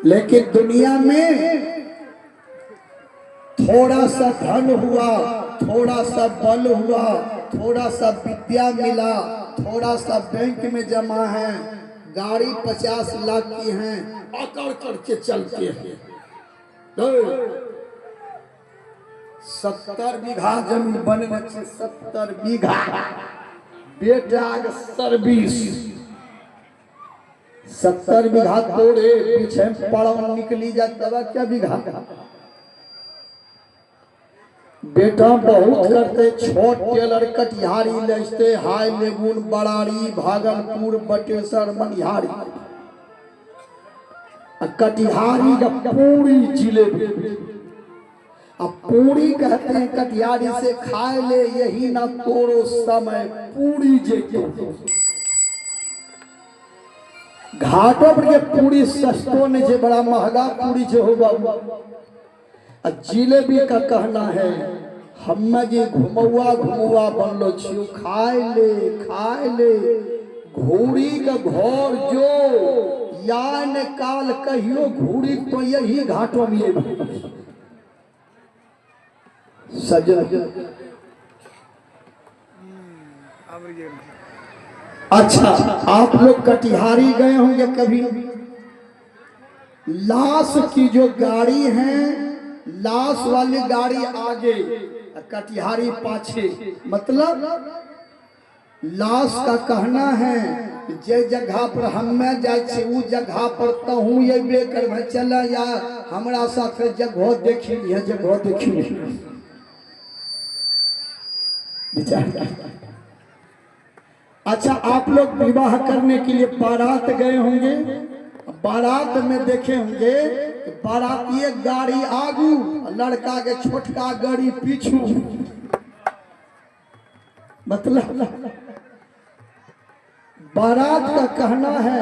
लेकिन दुनिया में थोड़ा सा धन हुआ, थोड़ा सा बल हुआ, थोड़ा सा विद्या मिला, थोड़ा सा बैंक में जमा है, गाड़ी 50 लाख की है, अकड़ करके चलते हैं। 70 बीघा जमीन बनने से 70 बीघा बेटा सर्विस 70 बीघा तोड़े पीछे पड़ा निकली जाता क्या बीघा। बेटा बहुत करते, छोट टेलर कटिहारी लेते, हाई लेबुल बड़ारी भागलपुर बटेसर मनिहारी, कटिहारी का पूरी जिलेबी। अब पूरी कहते हैं कटिहारी से खाए ले, यही ना तोड़ो समय पूरी जेतो। घाटों पर पूरी सस्तों ने जे बड़ा महंगा पूरी जो होगा। जिलेबी का कहना है हम जे घुमौआ घुमौआ बनलो छियो, खाए ले घोड़ी का घर जो या ने काल कहियो घोड़ी तो यही घाटों में सजन। अच्छा, आप लोग कटिहारी गए होंगे कभी। लाश की जो गाड़ी है, लाश वाली गाड़ी आगे कटिहारी पाछे, मतलब लाश का कहना है जे जगह पर हमें जाए उ जगह पर तहू ये बेकर में चला या हमरा साथ जगह देखी है, जगह देखी अच्छा, आप लोग विवाह करने के लिए बारात गए होंगे। बारात में देखे होंगे बाराती गाड़ी आगू, लड़का के छोटका गाड़ी पीछू। मतलब बारात का कहना है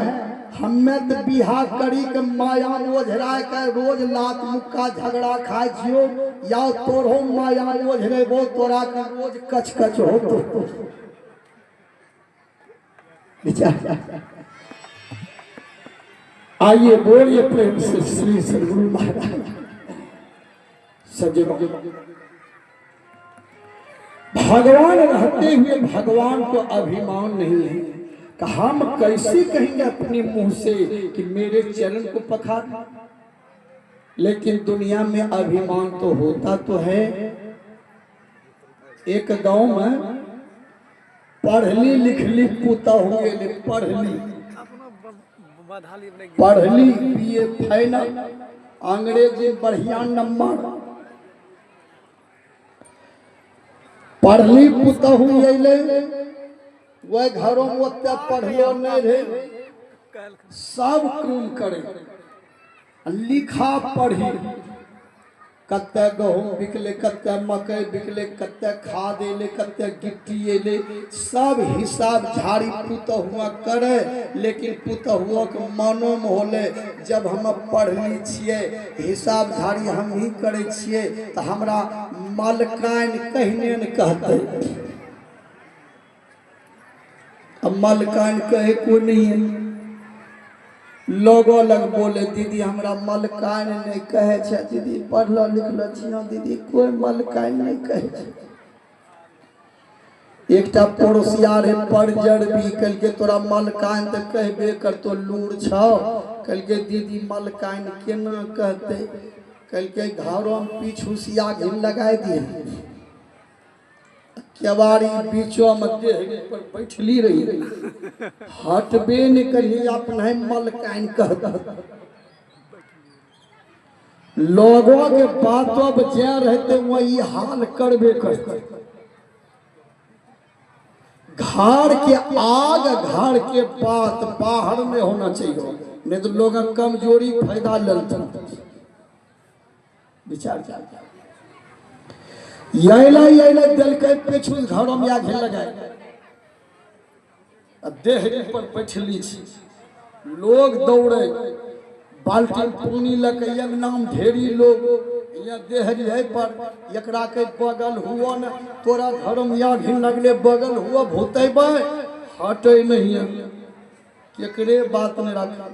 हमें तो बिहार करी के माया ओझरा के रोज लात मुक्का झगड़ा खाए छियो, या तोरो माया ओझरे वो तोरा के रोज कच कच हो। आइए बोलिए प्रेम से श्री सद्गुरु महाराज। सज्जनों, भगवान रहते हुए भगवान को अभिमान नहीं है। हम कैसे कहेंगे अपने मुंह से कि मेरे चरण को पखार, लेकिन दुनिया में अभिमान तो होता तो है। एक गांव में पढ़ली लिखली पुता हुए, पढ़ली बीए फाइनल, अंग्रेजी बढ़िया नंबर, पढ़ली पुता हुए वह घरों में ओते पढ़ियो नहीं रहे, सब काम करे, लिखा पढ़ी, कत्ते गहूम बिकले, कत्ते मकई बिकले, कत्ते खाद एले, कत्ते गिट्टी एले, सब हिसाब झाड़ी पुतहुआ करे। लेकिन पुतहुआ के मनो में होले जब हम पढ़ली छिए, हिसाब झाड़ी हम ही करे छिए, तो हमरा मालकान कहने न कहते। अब मालकान कहे कोई नहीं है, लोगों लग बोले दीदी हमरा मालकान नहीं कहे छे, दीदी पढ़लो लिखलो छियो दीदी, कोई मालकान नहीं कहे छे। एकटा पड़ोसिया रे परजड़ भी कल के तोरा मालकान तो कहबे कर तो लूर छो, कल के दीदी मालकान केना कहते, कल के घरों में पीछुसिया घिन लगाए दिए, केवाड़ी बीचों में पर बैठली रही, हटबे नहीं करिए अपने मलकान कहता। लोगों के बातों पर जे रहते वही हाल करबे करते। घर के आग घर के बात बाहर में होना चाहिए, नहीं तो लोग कमजोरी फायदा लेते। विचार यही दिल के पीछू घरों में आगे लगाए, देहरी पर बैठली, लोग दौड़े, बाल्टी पानी लके नाम ढेरी लोग देहरी है पर एकरा के बगल हुआ न, तोरा घरों में आगे लगले बगल हुआ भूतेबे हटे नहीं है, केकरे बात नहीं रखा।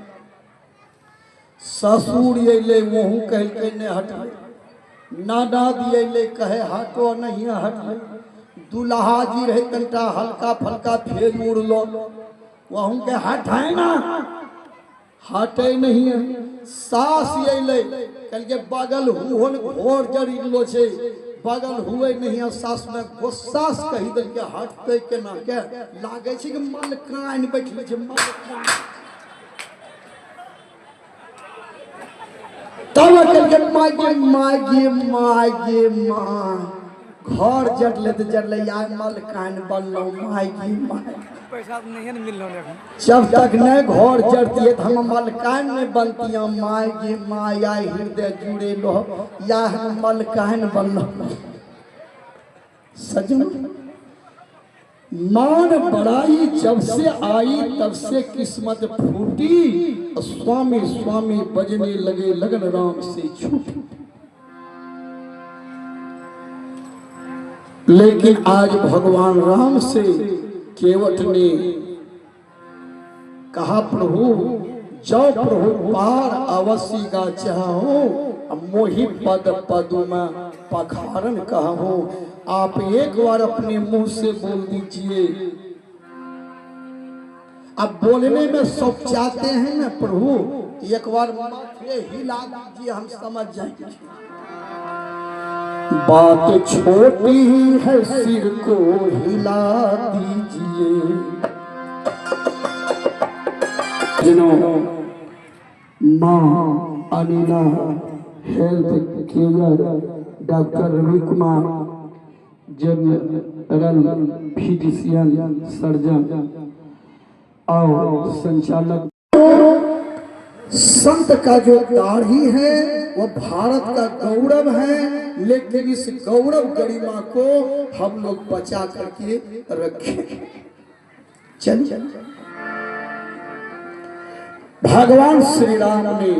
ससुर अले वहू कहलकै नहीं हटले, नानाद अले कहे हटो नहीं हटले, दुल्हा जी रहे तनिटा हल्का फल्का फेर उड़लो वहू के हटाए ना हटे नहीं है। सास अले कहलकै बगल हुन घोर जड़िलो छे बगल हुए नहीं है। सास में गुस्सा से कही दिल के हटते केना के लागे छे कि मलकान बैठले छे मलकान। तब कहलकै मागे मागे मागे माँ घर जड़ले तो जड़ले यार मलकान बनलो मागे मागे पैसा नहीं है मिल रहा है। जब तक न घर जड़ती तो हम मलकान में बनती मागे माया हृदय जुड़े लो या हम मलकान बनलो। सजन मान बड़ाई जब से आई तब से किस्मत फूटी, स्वामी स्वामी बजने लगे लगन राम से छूटी। लेकिन आज भगवान राम से केवट ने कहा प्रभु जो प्रभु पार अवश्य का चाहो मोहि पद पदुमा पखारन कहो। आप एक बार अपने मुंह से बोल दीजिए। अब बोलने में सब चाहते हैं ना प्रभु, एक बार माथे हिला दीजिए हम समझ जाएंगे। बात छोटी ही है सिर को हिला दीजिए। जिन्हों माँ Anila health care doctor Ravi Kumar general physician surgeon और संचालक संत का जो दाढ़ी है वह भारत का गौरव है। लेकिन इस गौरव गरिमा को हम लोग बचा करके रखें। चलिए भगवान श्री राम ने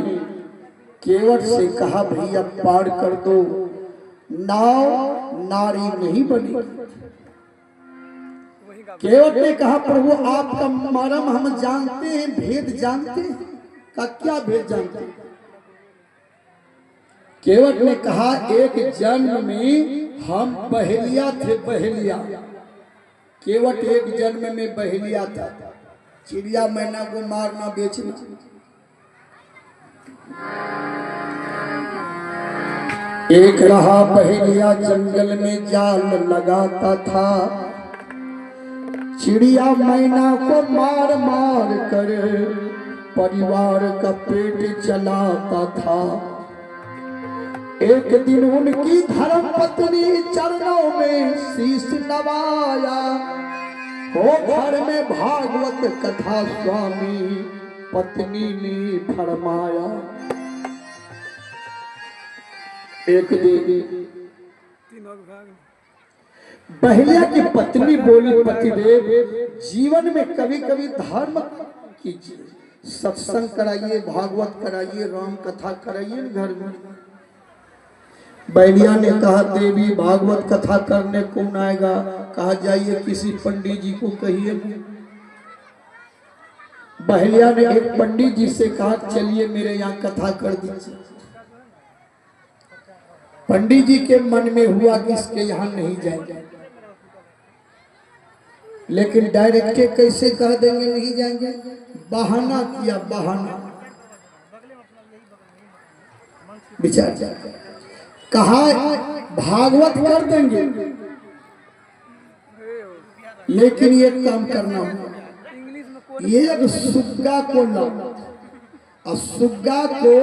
केवट से कहा भैया पार कर दो, नाव नारी नहीं बनी। केवट ने कहा प्रभु आपका मर्म हम जानते हैं, भेद जानते हैं। का क्या भेद जानते हैं? केवट ने कहा एक जन्म में हम बहेलिया थे, बहेलिया। केवट एक जन्म में बहेलिया था, चिड़िया मैना को मारना बेचना। एक रहा बहेलिया जंगल में जाल लगाता था, चिड़िया मैना को मार मार कर परिवार का पेट चलाता था। एक दिन उनकी धर्म पत्नी चरणों में शीश नवाया, हो घर में भागवत कथा स्वामी पत्नी ने फरमाया। एक दिन बहेलिया की पत्नी बोली पतिदेव जीवन में कभी कभी धर्म कीजिए, सत्संग कराइए, भागवत कराइए, राम कथा कराइए घर में। बहेलिया ने कहा देवी भागवत कथा करने कौन आएगा? कहा जाइए किसी पंडित जी को कहिए। बहेलिया ने एक पंडित जी से कहा चलिए मेरे यहाँ कथा कर दीजिए। पंडित जी के मन में हुआ कि इसके यहाँ नहीं जाएंगे, लेकिन डायरेक्ट कैसे कह देंगे नहीं जाएंगे? बहाना किया, बहाना विचार कहा भागवत कर देंगे, लेकिन ये काम करना होगा। ये एक सुग्गा को लाओ और सुग्गा को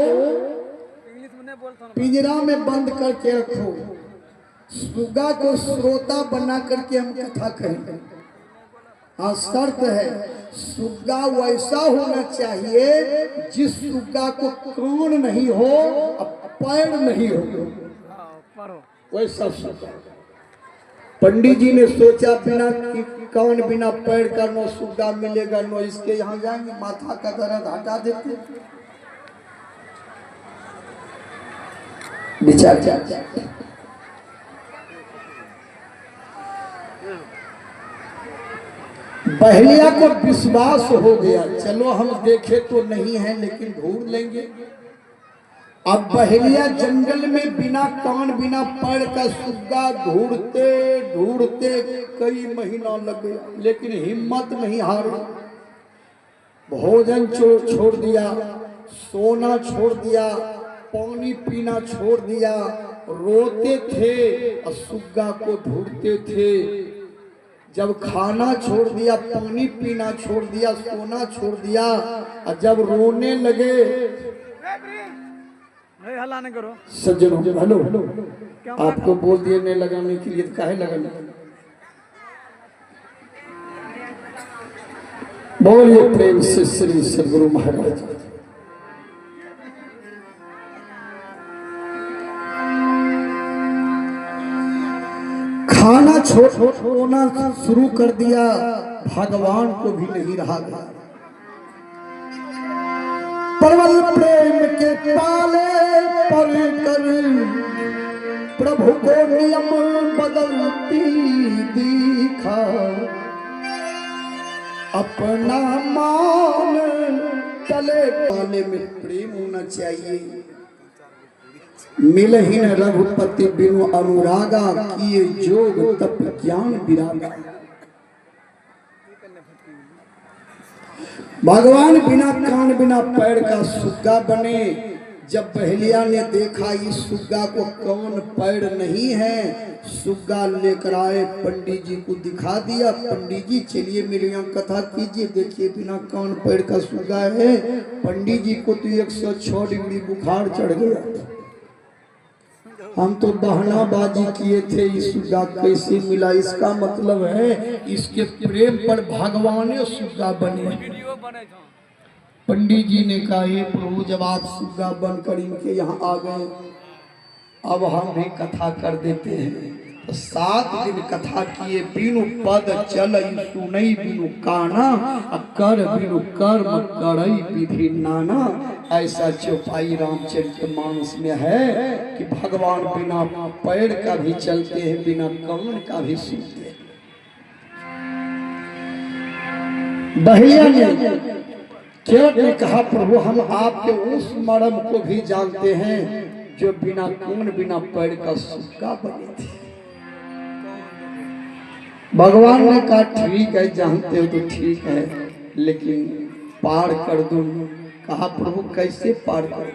पिंजरा में बंद करके रखो। सुग्गा को श्रोता बना करके हम कथा करेंगे। हाँ शर्त है सुग्गा वैसा होना चाहिए जिस सुग्गा को कान नहीं हो और पैर नहीं हो, वैसा सुग्गा। पंडित जी ने सोचा बिना कान बिना पैर का नो सुग्गा मिलेगा, नो इसके यहाँ जाएंगे माथा का दर्द हटा देते। विचार बहेलिया को विश्वास हो गया, चलो हम देखे तो नहीं है लेकिन ढूंढ लेंगे। अब बहेलिया जंगल में बिना कान बिना पैर का सुग्गा ढूंढते ढूंढते कई महीना लग गया, लेकिन हिम्मत नहीं हारी। भोजन छोड़ दिया, सोना छोड़ दिया, पानी पीना छोड़ दिया, रोते थे और सुग्गा को ढूंढते थे। जब खाना छोड़ दिया, पानी पीना छोड़ दिया, सोना छोड़ दिया और जब रोने लगे, हल्ला नहीं करो सज्जनों, हेलो, आपको बोल दिए नहीं लगाने के लिए, काहे लगाने। बोलिए प्रेम से श्री सदगुरु महाराज। खाना छोड़ना शुरू कर दिया, भगवान को भी नहीं रहा गया। प्रबल प्रेम के पाले पर कर प्रभु को नियम बदलती दिखा, अपना मान चले। पाले में प्रेम होना चाहिए। मिलहीन रघुपति बिनु अनुरागा, किए जोग तप ज्ञान विरागा। भगवान बिना कान बिना पैर का सुग्गा बने। जब बहेलिया ने देखा इस सुग्गा को कान पैर नहीं है, सुग्गा लेकर आए, पंडित जी को दिखा दिया। पंडित जी चलिए मेरे यहाँ कथा कीजिए, देखिए बिना कान पैर का सुग्गा है। पंडित जी को तो 106 डिग्री बुखार चढ़ गया। हम तो बहानाबाजी किए थे, इस सुग्गा कैसे मिला, इसका मतलब है इसके प्रेम पर भगवान सुग्गा बने। पंडित जी ने कहा, ये प्रभु जब आप सुग्गा बनकर इनके यहाँ आ गए, अब हम भी कथा कर देते हैं। तो 7 दिन कथा किए, बिनु पद चल सुनई बिनु काना, कर बिनु कर्म करई विधि नाना। ऐसा चौपाई रामचरितमानस में है कि भगवान बिना पैर का भी चलते हैं, बिना कान का भी सुनते हैं। बहेलिया ने कहा, प्रभु हम आपके उस मर्म को भी जानते हैं जो बिना कान बिना पैर का सुग्गा बने थे। भगवान ने कहा, ठीक है, जानते हो तो ठीक है, लेकिन पार कर दो। कहा, प्रभु कैसे पार कर?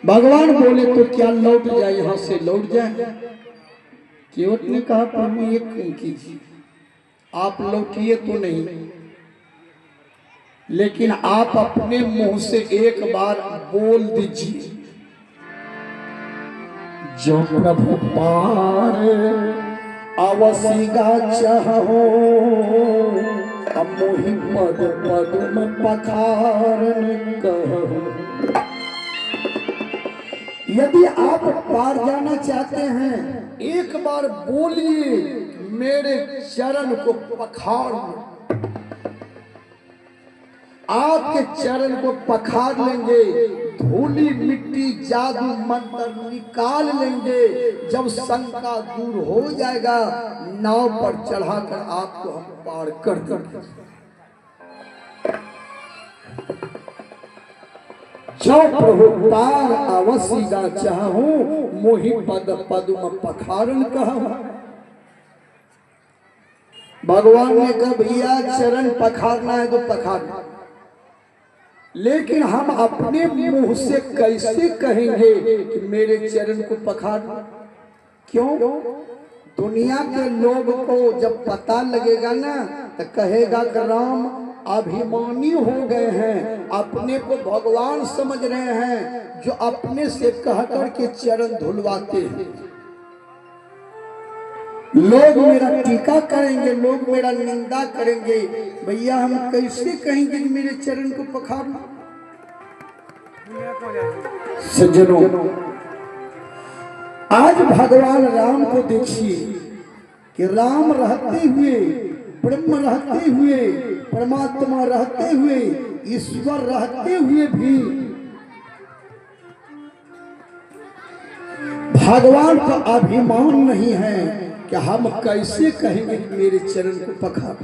भगवान बोले, तो क्या लौट जाए, यहां से लौट जाए? केवट ने कहा, प्रभु ये क्यों कीजिए, आप लौटिए तो नहीं, लेकिन आप अपने मुंह से एक बार बोल दीजिए, जो प्रभु पार अवसिगा चाहो, मोहि पद पद्म पखारन कहो। यदि आप पार जाना चाहते हैं, एक बार बोलिए, मेरे चरण को पखार। आपके चरण को पखार लेंगे, धूली मिट्टी जादू मंत्र निकाल लेंगे। जब शंका दूर हो जाएगा, नाव पर चढ़ाकर आपको हम पार कर देंगे। जो प्रभु पार अवसिगा चाहूं, मोहि पद पद्म पखारन कहूं। भगवान ने कहा, भैया चरण पखारना है तो पखारना, लेकिन हम अपने मुंह से कैसे कहेंगे कि मेरे चरण को पखारना? क्यों? दुनिया के लोग को जब पता लगेगा ना, तो कहेगा कि राम अभिमानी हो गए हैं, अपने को भगवान समझ रहे हैं, जो अपने से कहकर के चरण धुलवाते हैं। लोग मेरा टीका करेंगे, लोग मेरा निंदा करेंगे, भैया हम कैसे कहेंगे कि मेरे चरण को पखारना? सज्जनों, आज भगवान राम को देखिए कि राम रहते हुए, ब्रह्म रहते हुए, परमात्मा रहते हुए, ईश्वर रहते हुए भी भगवान का अभिमान नहीं है कि हम कैसे कहेंगे कि मेरे चरण को पखार।